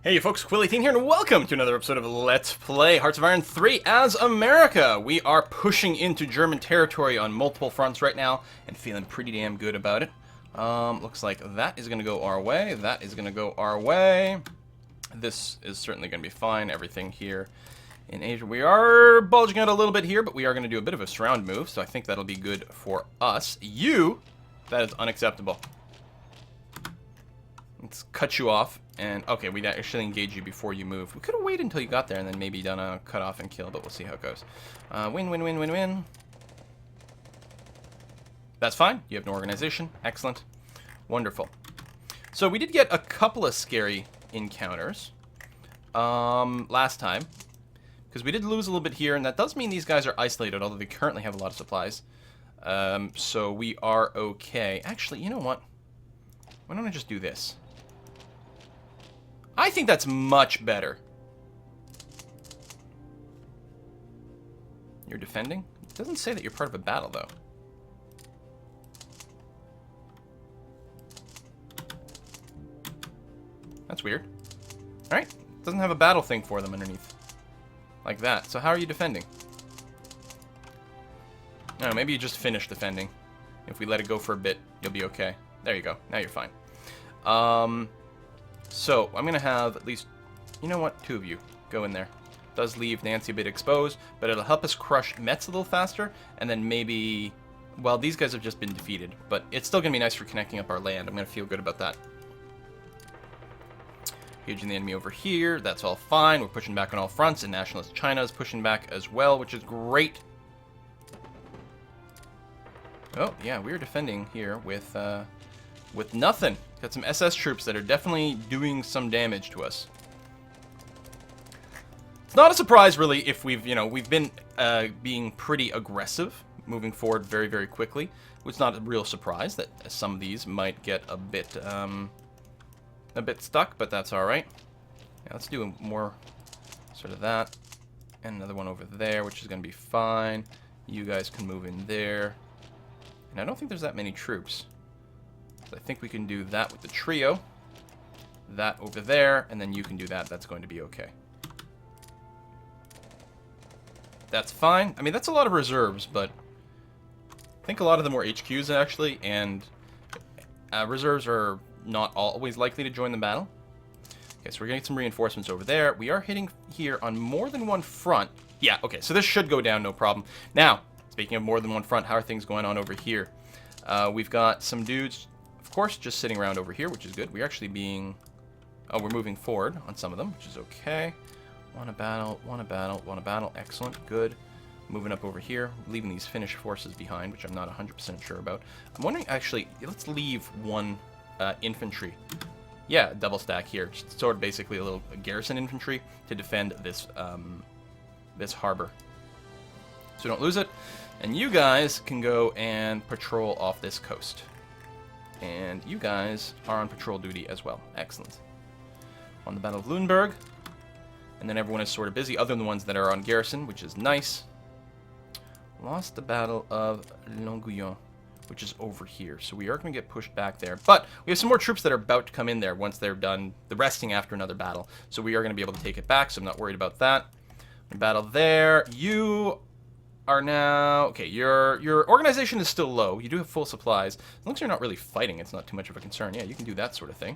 Hey folks, Quilly13 here, and welcome to another episode of Let's Play Hearts of Iron 3 as America. We are pushing into German territory on multiple fronts right now, and feeling pretty damn good about it. Looks like that is going to go our way, that is going to go our way. This is certainly going to be fine, everything here in Asia. We are bulging out a little bit here, but we are going to do a bit of a surround move, so I think that'll be good for us. That is unacceptable. Let's cut you off, and okay, we'd actually engage you before you move. We could have waited until you got there and then maybe done a cut off and kill, but we'll see how it goes. Win, win, win, win, win. That's fine. You have no organization. Excellent. Wonderful. So we did get a couple of scary encounters last time, because we did lose a little bit here, and that does mean these guys are isolated, although they currently have a lot of supplies. So we are okay. Actually, you know what? Why don't I just do this? I think that's much better. You're defending? It doesn't say that you're part of a battle, though. That's weird. Alright, doesn't have a battle thing for them underneath. Like that. So how are you defending? No, maybe you just finish defending. If we let it go for a bit, you'll be okay. There you go. Now you're fine. So, I'm going to have at least, you know what, 2 of you go in there. Does leave Nancy a bit exposed, but it'll help us crush Metz a little faster, and then maybe, well, these guys have just been defeated, but it's still going to be nice for connecting up our land. I'm going to feel good about that. Engaging the enemy over here, that's all fine. We're pushing back on all fronts, and Nationalist China is pushing back as well, which is great. Oh, yeah, we're defending here with nothing. Got some SS troops that are definitely doing some damage to us. It's not a surprise, really, if we've been being pretty aggressive, moving forward very, very quickly. It's not a real surprise that some of these might get a bit stuck, but that's all right. Yeah, let's do more sort of that, and another one over there, which is going to be fine. You guys can move in there, and I don't think there's that many troops. I think we can do that with the trio. That over there, and then you can do that. That's going to be okay. That's fine. I mean, that's a lot of reserves, but I think a lot of them were HQs, actually, and reserves are not always likely to join the battle. Okay, so we're getting some reinforcements over there. We are hitting here on more than one front. Yeah, okay, so this should go down, no problem. Now, speaking of more than one front, how are things going on over here? We've got some dudes, of course, just sitting around over here, which is good. We're actually being... Oh, we're moving forward on some of them, which is okay. Want a battle, want a battle, want a battle. Excellent, good. Moving up over here, leaving these Finnish forces behind, which I'm not 100% sure about. I'm wondering, actually, let's leave one infantry. Yeah, double stack here. Just sort of basically a little garrison infantry to defend this, this harbor. So don't lose it. And you guys can go and patrol off this coast. And you guys are on patrol duty as well. Excellent. On the Battle of Lüneburg. And then everyone is sort of busy, other than the ones that are on garrison, which is nice. Lost the Battle of Longuyon, which is over here. So we are going to get pushed back there. But we have some more troops that are about to come in there once they're done the resting after another battle. So we are going to be able to take it back, so I'm not worried about that. Battle there. You are now... Okay, your organization is still low. You do have full supplies. As long as you're not really fighting, it's not too much of a concern. Yeah, you can do that sort of thing.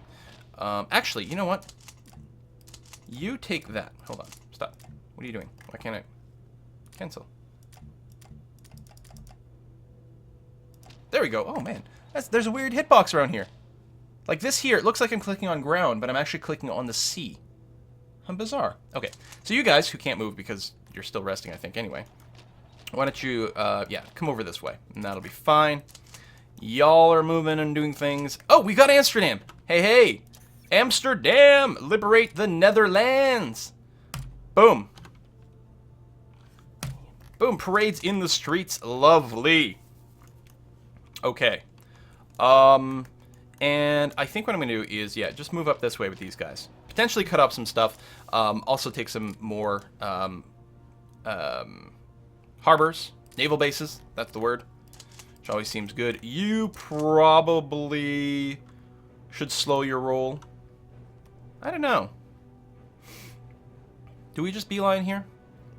Actually, you know what? You take that. Hold on. Stop. What are you doing? Why can't I... Cancel. There we go. Oh, man. There's a weird hitbox around here. Like this here, it looks like I'm clicking on ground, but I'm actually clicking on the sea. How bizarre. Okay, so you guys who can't move because you're still resting, I think, anyway. Why don't you, yeah, come over this way, and that'll be fine. Y'all are moving and doing things. Oh, we got Amsterdam. Hey, hey. Amsterdam, liberate the Netherlands. Boom. Boom, parades in the streets. Lovely. Okay. And I think what I'm going to do is, yeah, just move up this way with these guys. Potentially cut off some stuff. Also take some more harbors, naval bases. That's the word. Which always seems good. You probably should slow your roll. I don't know. Do we just beeline here?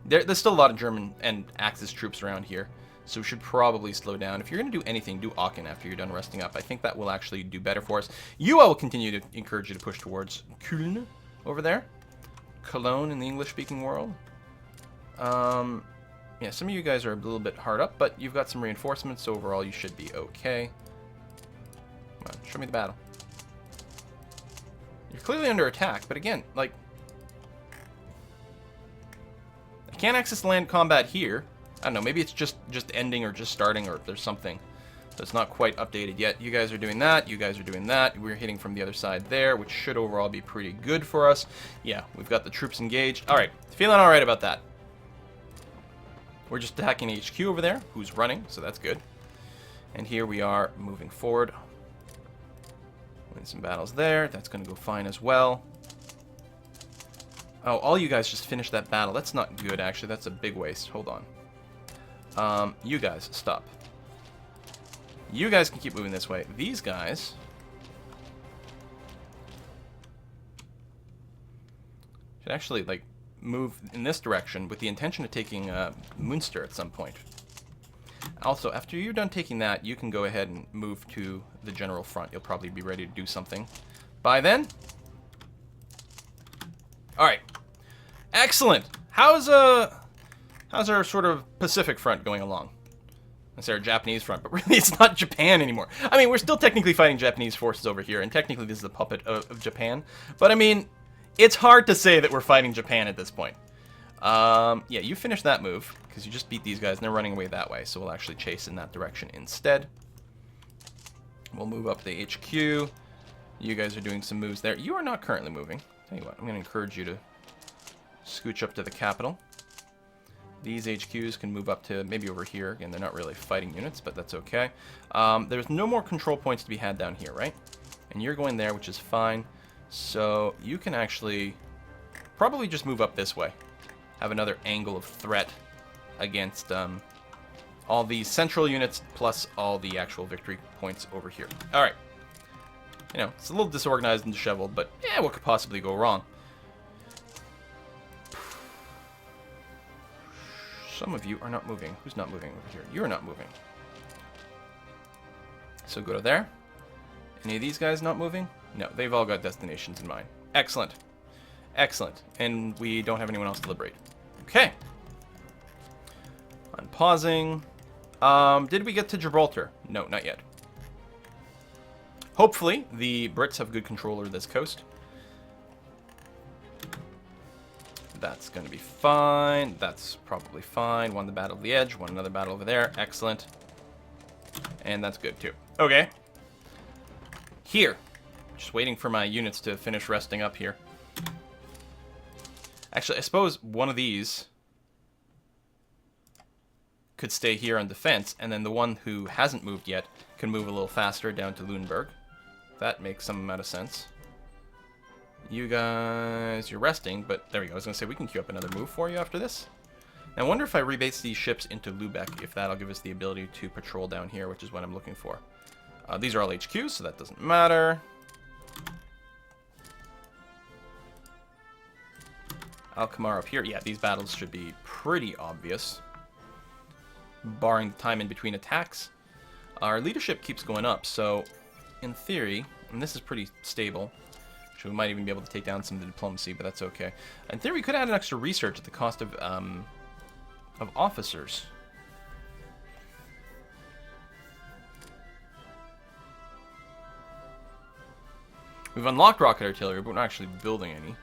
There's still a lot of German and Axis troops around here, so we should probably slow down. If you're going to do anything, do Aachen after you're done resting up. I think that will actually do better for us. I will continue to encourage you to push towards Köln over there. Cologne in the English-speaking world. Yeah, some of you guys are a little bit hard up, but you've got some reinforcements, so overall you should be okay. Come on, show me the battle. You're clearly under attack, but again, like... I can't access land combat here. I don't know, maybe it's just ending or just starting, or there's something that's not quite updated yet. You guys are doing that, you guys are doing that. We're hitting from the other side there, which should overall be pretty good for us. Yeah, we've got the troops engaged. Alright, feeling alright about that. We're just attacking HQ over there, who's running, so that's good. And here we are moving forward. Win some battles there. That's going to go fine as well. Oh, all you guys just finished that battle. That's not good, actually. That's a big waste. Hold on. You guys, stop. You guys can keep moving this way. These guys... should actually, like... move in this direction with the intention of taking Münster at some point. Also, after you're done taking that, you can go ahead and move to the general front. You'll probably be ready to do something by then. Alright. Excellent! How's our sort of Pacific front going along? That's our Japanese front, but really it's not Japan anymore. I mean, we're still technically fighting Japanese forces over here, and technically this is a puppet of Japan. But I mean... it's hard to say that we're fighting Japan at this point. Yeah, you finish that move, because you just beat these guys, and they're running away that way, so we'll actually chase in that direction instead. We'll move up the HQ. You guys are doing some moves there. You are not currently moving. Tell you what, I'm going to encourage you to scooch up to the capital. These HQs can move up to maybe over here. Again, they're not really fighting units, but that's okay. There's no more control points to be had down here, right? And you're going there, which is fine. So you can actually probably just move up this way. Have another angle of threat against all these central units plus all the actual victory points over here. Alright. You know, it's a little disorganized and disheveled, but yeah, what could possibly go wrong? Some of you are not moving. Who's not moving over here? You're not moving. So go to there. Any of these guys not moving? No, they've all got destinations in mind. Excellent. Excellent. And we don't have anyone else to liberate. Okay. Unpausing. Did we get to Gibraltar? No, not yet. Hopefully, the Brits have good control over this coast. That's going to be fine. That's probably fine. Won the Battle of the Edge. Won another battle over there. Excellent. And that's good, too. Okay. Here. Just waiting for my units to finish resting up here. Actually, I suppose one of these could stay here on defense, and then the one who hasn't moved yet can move a little faster down to Lüneburg. That makes some amount of sense. You guys, you're resting, but there we go. I was going to say, we can queue up another move for you after this. Now, I wonder if I rebase these ships into Lübeck, if that'll give us the ability to patrol down here, which is what I'm looking for. These are all HQs, so that doesn't matter. Alkmaar up here. Yeah, these battles should be pretty obvious, barring the time in between attacks. Our leadership keeps going up, so in theory, and this is pretty stable, so we might even be able to take down some of the diplomacy, but that's okay. In theory, we could add an extra research at the cost of officers. We've unlocked rocket artillery, but we're not actually building any.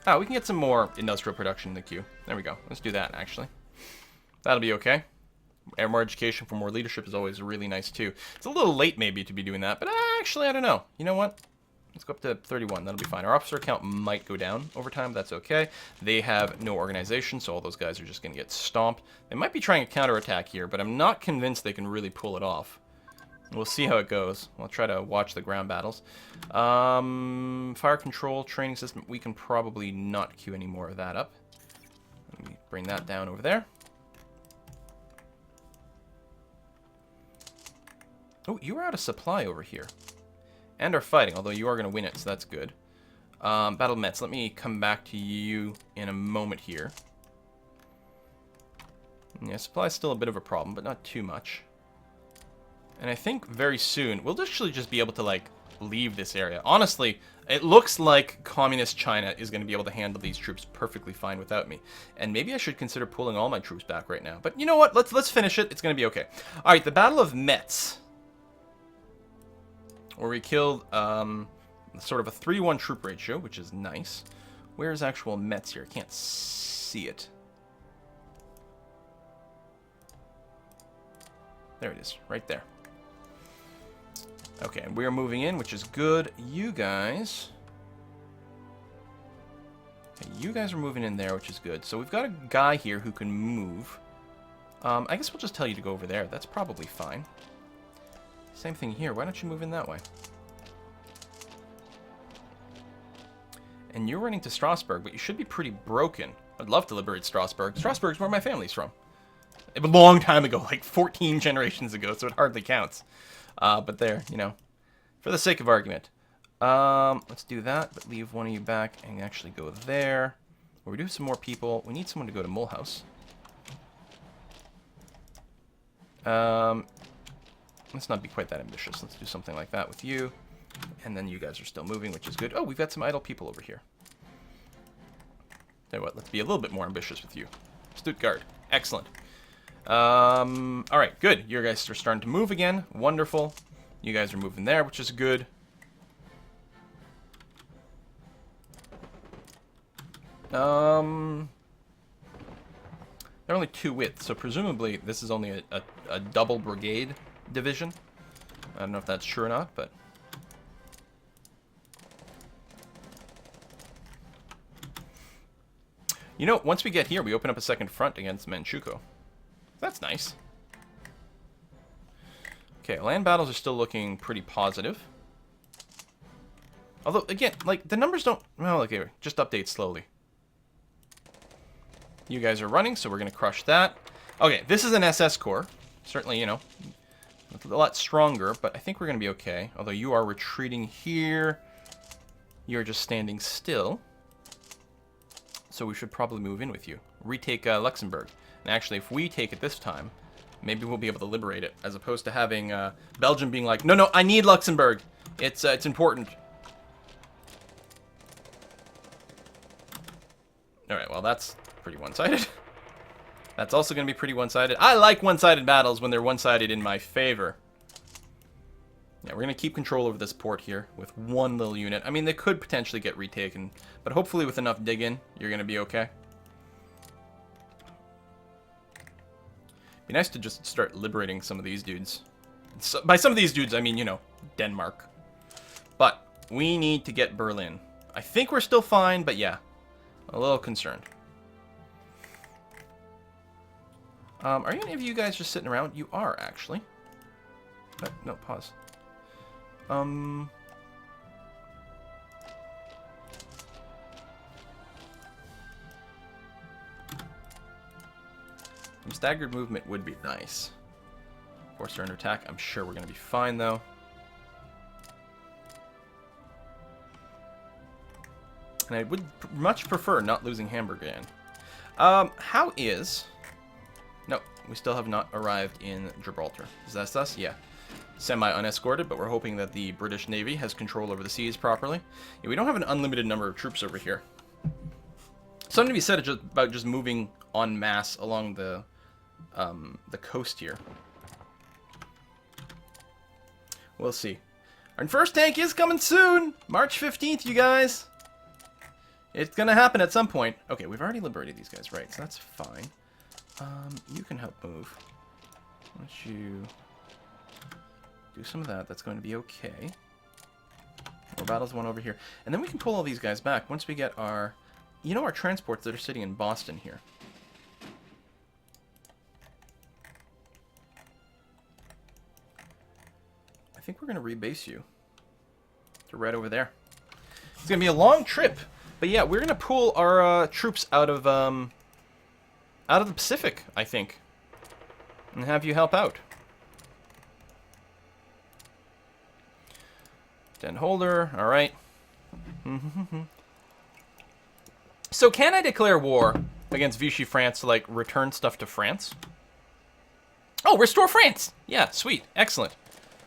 Oh, we can get some more industrial production in the queue. There we go. Let's do that, actually. That'll be okay. More education for more leadership is always really nice, too. It's a little late, maybe, to be doing that, but actually, I don't know. You know what? Let's go up to 31. That'll be fine. Our officer count might go down over time, but that's okay. They have no organization, so all those guys are just going to get stomped. They might be trying a counterattack here, but I'm not convinced they can really pull it off. We'll see how it goes. We'll try to watch the ground battles. Fire control, training system. We can probably not queue any more of that up. Let me bring that down over there. Oh, you are out of supply over here. And are fighting, although you are going to win it, so that's good. Battle Mets, let me come back to you in a moment here. Yeah, supply's still a bit of a problem, but not too much. And I think very soon, we'll actually just be able to, like, leave this area. Honestly, it looks like Communist China is going to be able to handle these troops perfectly fine without me. And maybe I should consider pulling all my troops back right now. But you know what? Let's finish it. It's going to be okay. All right, the Battle of Metz, where we killed sort of a 3-1 troop ratio, which is nice. Where's actual Metz here? I can't see it. There it is, right there. Okay, we are moving in, which is good. You guys... Okay, you guys are moving in there, which is good. So we've got a guy here who can move. I guess we'll just tell you to go over there. That's probably fine. Same thing here. Why don't you move in that way? And you're running to Strasbourg, but you should be pretty broken. I'd love to liberate Strasbourg. Strasbourg's where my family's from. A long time ago, like 14 generations ago, so it hardly counts. But there, you know, for the sake of argument. Let's do that, but leave one of you back and actually go there. Where we do have some more people. We need someone to go to Mulhouse. Let's not be quite that ambitious. Let's do something like that with you. And then you guys are still moving, which is good. Oh, we've got some idle people over here. Tell you what, let's be a little bit more ambitious with you. Stuttgart. Excellent. Alright, good. You guys are starting to move again. Wonderful. You guys are moving there, which is good. They're only 2 width, so presumably this is only a double brigade division. I don't know if that's true or not, but... You know, once we get here, we open up a second front against Manchukuo. That's nice. Okay, land battles are still looking pretty positive. Although, again, like, the numbers don't... Well, okay, just update slowly. You guys are running, so we're going to crush that. Okay, this is an SS Corps. Certainly, you know, a lot stronger, but I think we're going to be okay. Although you are retreating here. You're just standing still. So we should probably move in with you. Retake Luxembourg. And actually, if we take it this time, maybe we'll be able to liberate it, as opposed to having Belgium being like, no, I need Luxembourg. It's important. All right, well, that's pretty one-sided. That's also going to be pretty one-sided. I like one-sided battles when they're one-sided in my favor. Yeah, we're going to keep control over this port here with one little unit. I mean, they could potentially get retaken, but hopefully with enough dig-in, you're going to be okay. Be nice to just start liberating some of these dudes. So, by some of these dudes, I mean, you know, Denmark. But we need to get Berlin. I think we're still fine, but yeah, a little concerned. Are any of you guys just sitting around? You are, actually. No, pause. Some staggered movement would be nice. Force her under attack. I'm sure we're going to be fine, though. And I would much prefer not losing Hamburg again. How is... No, we still have not arrived in Gibraltar. Is that us? Yeah. Semi-unescorted, but we're hoping that the British Navy has control over the seas properly. Yeah, we don't have an unlimited number of troops over here. Something to be said about just moving en masse along the coast here. We'll see. Our first tank is coming soon! March 15th, you guys! It's gonna happen at some point. Okay, we've already liberated these guys, right, so that's fine. You can help move. Why don't you do some of that? That's going to be okay. More battles won over here. And then we can pull all these guys back once we get our... You know our transports that are sitting in Boston here. I think we're going to rebase you. To right over there. It's going to be a long trip. But yeah, we're going to pull our troops out of the Pacific, I think. And have you help out. Den holder, alright. So can I declare war against Vichy France to, like, return stuff to France? Oh, restore France! Yeah, sweet. Excellent.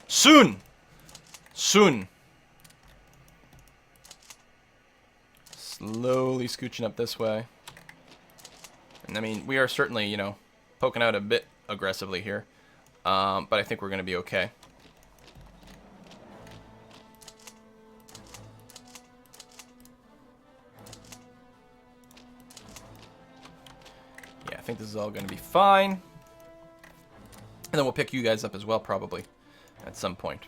Soon! Soon. Slowly scooching up this way. And, I mean, we are certainly, you know, poking out a bit aggressively here. But I think we're going to be okay. Yeah, I think this is all going to be fine. And then we'll pick you guys up as well, probably, at some point.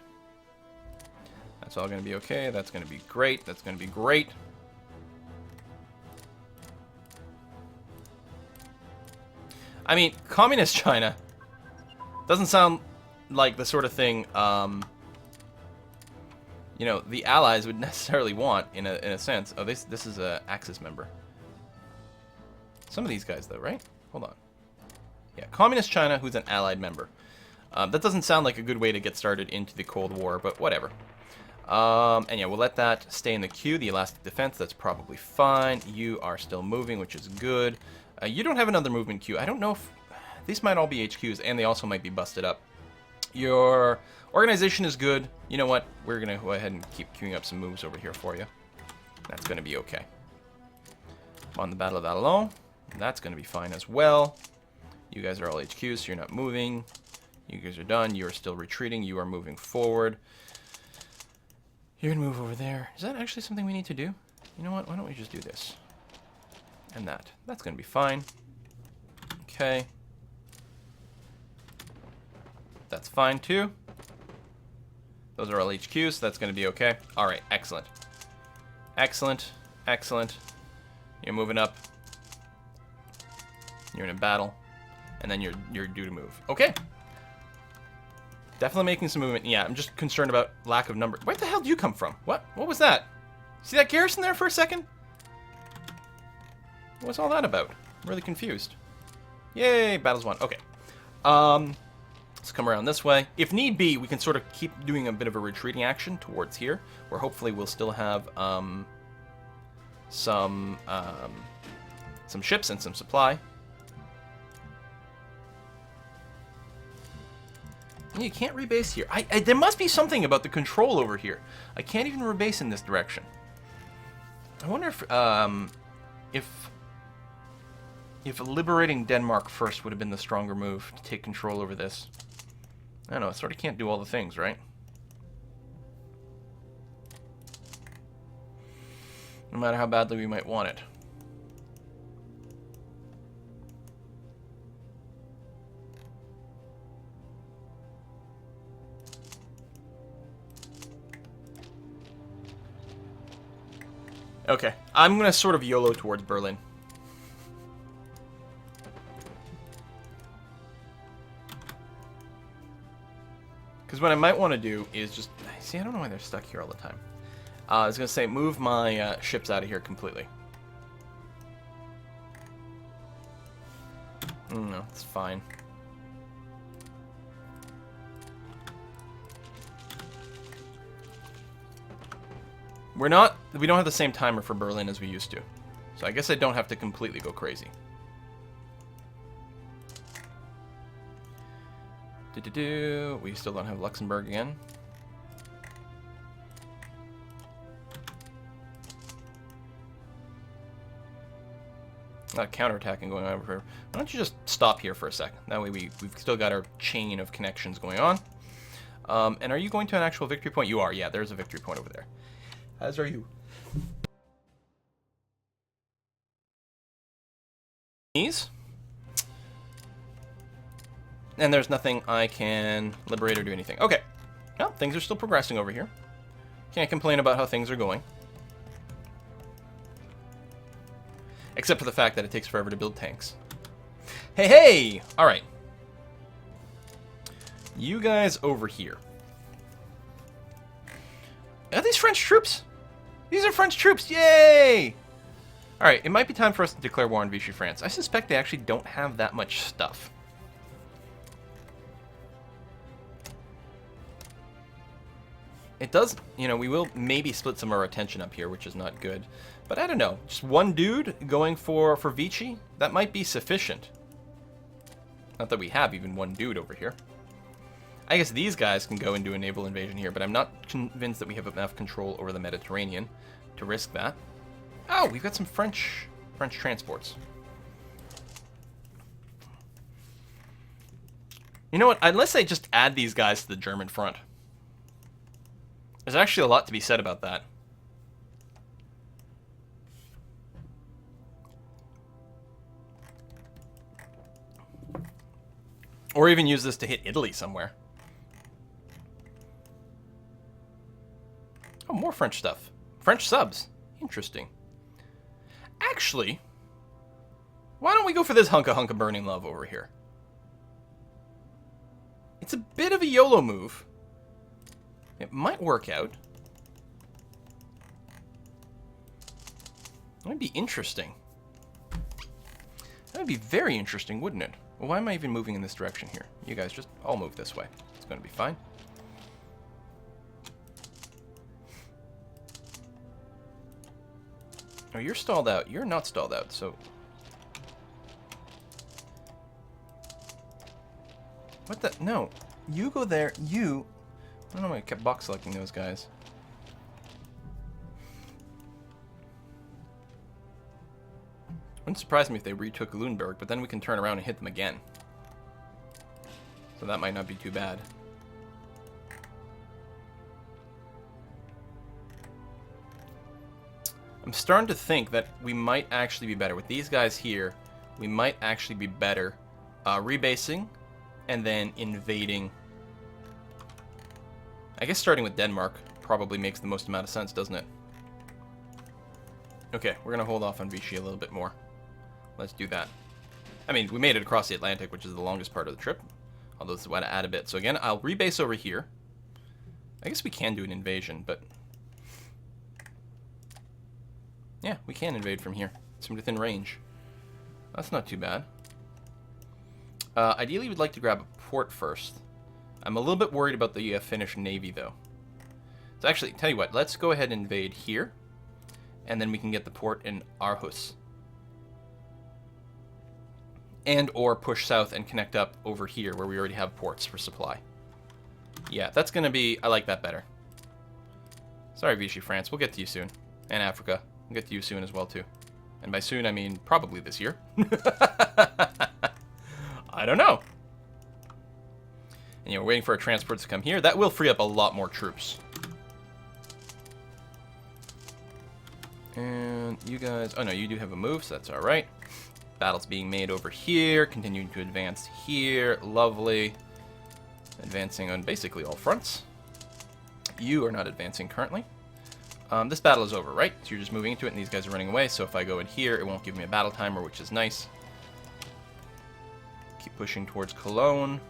That's all going to be okay. That's going to be great. That's going to be great. I mean, Communist China doesn't sound like the sort of thing, you know, the Allies would necessarily want, in a sense. Oh, this is a Axis member. Some of these guys, though, right? Hold on. Yeah, Communist China, who's an allied member. That doesn't sound like a good way to get started into the Cold War, but whatever. And yeah, we'll let that stay in the queue. The elastic defense, that's probably fine. You are still moving, which is good. You don't have another movement queue. I don't know if... These might all be HQs, and they also might be busted up. Your organization is good. You know what? We're going to go ahead and keep queuing up some moves over here for you. That's going to be okay. On the Battle of Alon. That's going to be fine as well. You guys are all HQs, so you're not moving. You guys are done. You are still retreating. You are moving forward. You're going to move over there. Is that actually something we need to do? You know what? Why don't we just do this? And that. That's going to be fine. Okay. That's fine, too. Those are all HQs, so that's going to be okay. All right, excellent. Excellent. Excellent. You're moving up. You're in a battle, and then you're due to move. Okay. Definitely making some movement. Yeah, I'm just concerned about lack of number. Where the hell do you come from? What? What was that? See that garrison there for a second? What's all that about? I'm really confused. Yay, battle's won. Okay. Let's come around this way. If need be, we can sort of keep doing a bit of a retreating action towards here, where hopefully we'll still have some ships and some supply. You can't rebase here. There must be something about the control over here. I can't even rebase in this direction. I wonder if liberating Denmark first would have been the stronger move to take control over this. I don't know. It sort of can't do all the things, right? No matter how badly we might want it. Okay, I'm going to sort of YOLO towards Berlin. Because what I might want to do is just... See, I don't know why they're stuck here all the time. I was going to say, move my ships out of here completely. No, it's fine. We don't have the same timer for Berlin as we used to. So I guess I don't have to completely go crazy. We still don't have Luxembourg again. Counterattacking going on over here. Why don't you just stop here for a second? That way we've still got our chain of connections going on. And are you going to an actual victory point? You are, yeah, there's a victory point over there. As are you. And there's nothing I can liberate or do anything. Okay. Well, things are still progressing over here. Can't complain about how things are going. Except for the fact that it takes forever to build tanks. Hey, hey! Alright. You guys over here. Are these French troops? These are French troops! Yay! Alright, it might be time for us to declare war on Vichy France. I suspect they actually don't have that much stuff. It does, you know, we will maybe split some of our attention up here, which is not good. But I don't know, just one dude going for Vichy, that might be sufficient. Not that we have even one dude over here. I guess these guys can go and do a naval invasion here, but I'm not convinced that we have enough control over the Mediterranean to risk that. Oh, we've got some French transports. You know what? Unless I just add these guys to the German front. There's actually a lot to be said about that. Or even use this to hit Italy somewhere. Oh, more French stuff. French subs. Interesting. Actually, why don't we go for this hunka burning love over here? It's a bit of a YOLO move. It might work out. That would be interesting. That would be very interesting, wouldn't it? Well, why am I even moving in this direction here? You guys just all move this way. It's going to be fine. Oh, you're stalled out. You're not stalled out, so... What the? No. You go there. You... I don't know why I kept box selecting those guys. Wouldn't surprise me if they retook Lüneburg, but then we can turn around and hit them again. So that might not be too bad. I'm starting to think that we might actually be better. With these guys here, we might actually be better rebasing and then invading. I guess starting with Denmark probably makes the most amount of sense, doesn't it? Okay, we're going to hold off on Vichy a little bit more. Let's do that. I mean, we made it across the Atlantic, which is the longest part of the trip. Although this is going to add a bit. So again, I'll rebase over here. I guess we can do an invasion, but... yeah, we can invade from here. It's within range. That's not too bad. Ideally, we'd like to grab a port first. I'm a little bit worried about the Finnish Navy, though. So actually, tell you what, let's go ahead and invade here. And then we can get the port in Aarhus. And or push south and connect up over here where we already have ports for supply. Yeah, that's going to be... I like that better. Sorry, Vichy France. We'll get to you soon. And Africa. We'll get to you soon as well, too. And by soon, I mean probably this year. I don't know. And, you know, we're waiting for our transports to come here. That will free up a lot more troops. And you guys... oh, no, you do have a move, so that's all right. Battles being made over here. Continuing to advance here. Lovely. Advancing on basically all fronts. You are not advancing currently. This battle is over, right? So you're just moving into it, and these guys are running away. So if I go in here, it won't give me a battle timer, which is nice. Keep pushing towards Cologne.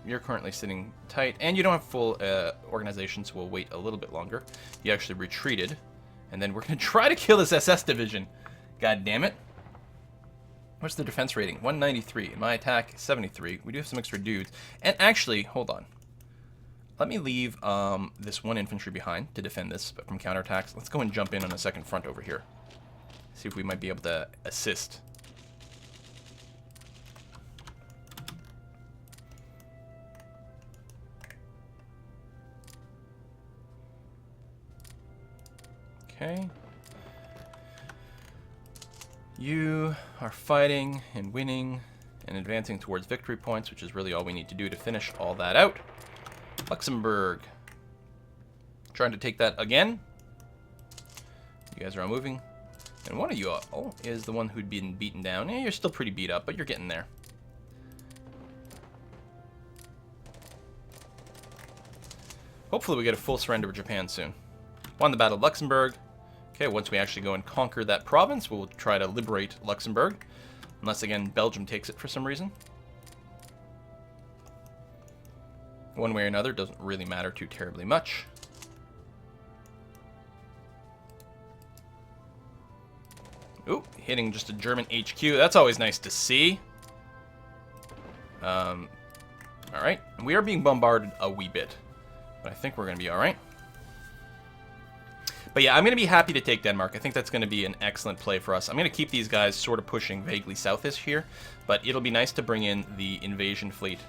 You're currently sitting tight, and you don't have full organization, so we'll wait a little bit longer. You actually retreated, and then we're going to try to kill this SS division. God damn it. What's the defense rating? 193. And my attack, 73. We do have some extra dudes. And actually, hold on. Let me leave this one infantry behind to defend this from counterattacks. Let's go and jump in on a second front over here. See if we might be able to assist. Okay. You are fighting and winning and advancing towards victory points, which is really all we need to do to finish all that out. Luxembourg. Trying to take that again. You guys are all moving. And one of you all is the one who'd been beaten down. Yeah, you're still pretty beat up, but you're getting there. Hopefully we get a full surrender of Japan soon. Won the Battle of Luxembourg. Okay, once we actually go and conquer that province, we'll try to liberate Luxembourg. Unless, again, Belgium takes it for some reason. One way or another, doesn't really matter too terribly much. Ooh, hitting just a German HQ. That's always nice to see. Alright, we are being bombarded a wee bit, but I think we're going to be alright. But yeah, I'm going to be happy to take Denmark. I think that's going to be an excellent play for us. I'm going to keep these guys sort of pushing vaguely southish here, but it'll be nice to bring in the invasion fleet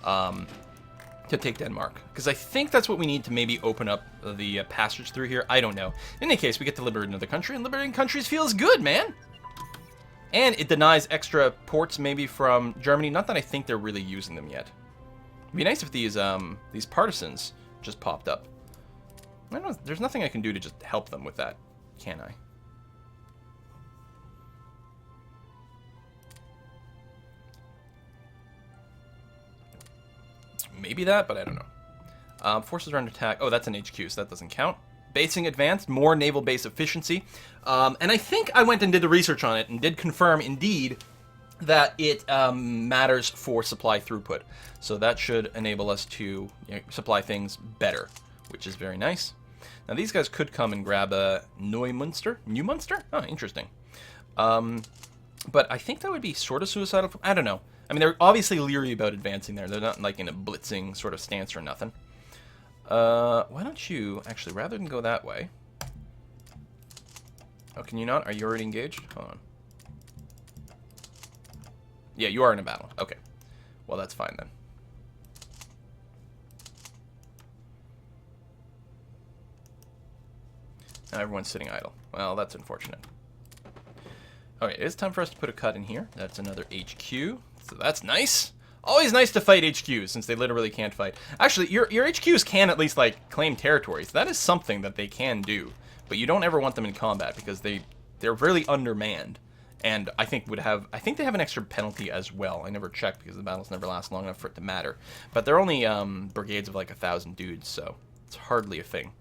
to take Denmark, because I think that's what we need to maybe open up the passage through here. I don't know. In any case, we get to liberate another country, and liberating countries feels good, man! And it denies extra ports maybe from Germany. Not that I think they're really using them yet. It'd be nice if these partisans just popped up. I don't know, there's nothing I can do to just help them with that, can I? Maybe that, but I don't know. Forces are under attack. Oh, that's an HQ, so that doesn't count. Basing advanced, more naval base efficiency. And I think I went and did the research on it and did confirm, indeed, that it matters for supply throughput. So that should enable us to supply things better, which is very nice. Now these guys could come and grab a Neumünster? Oh, interesting. But I think that would be sort of suicidal. I don't know. I mean, they're obviously leery about advancing there. They're not like in a blitzing sort of stance or nothing. Why don't you, actually, rather than go that way... Oh, can you not? Are you already engaged? Hold on. Yeah, you are in a battle. Okay. Well, that's fine then. Now everyone's sitting idle. Well, that's unfortunate. Okay, it is time for us to put a cut in here. That's another HQ. So that's nice. Always nice to fight HQs, since they literally can't fight. Actually, your HQs can at least, like, claim territories. That is something that they can do. But you don't ever want them in combat, because they're really undermanned. And I think they have an extra penalty as well. I never checked, because the battles never last long enough for it to matter. But they're only brigades of, like, 1,000 dudes, so it's hardly a thing.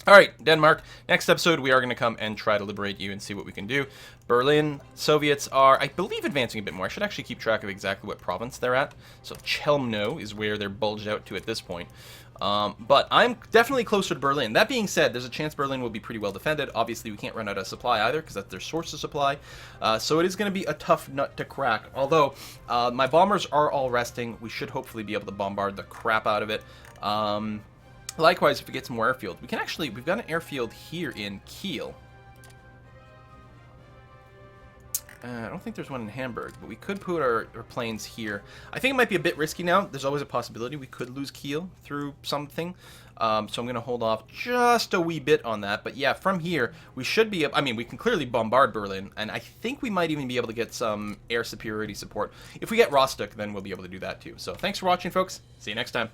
Alright, Denmark. Next episode, we are going to come and try to liberate you and see what we can do. Berlin, Soviets are, I believe, advancing a bit more. I should actually keep track of exactly what province they're at. So Chelmno is where they're bulged out to at this point. But I'm definitely closer to Berlin. That being said, there's a chance Berlin will be pretty well defended. Obviously, we can't run out of supply either, because that's their source of supply. So it is going to be a tough nut to crack. Although, my bombers are all resting. We should hopefully be able to bombard the crap out of it. Likewise, if we get some more airfield, we can actually, we've got an airfield here in Kiel. I don't think there's one in Hamburg, but we could put our planes here. I think it might be a bit risky now. There's always a possibility we could lose Kiel through something. So I'm going to hold off just a wee bit on that. But yeah, from here, we should be, I mean, we can clearly bombard Berlin, and I think we might even be able to get some air superiority support. If we get Rostock, then we'll be able to do that too. So thanks for watching, folks. See you next time.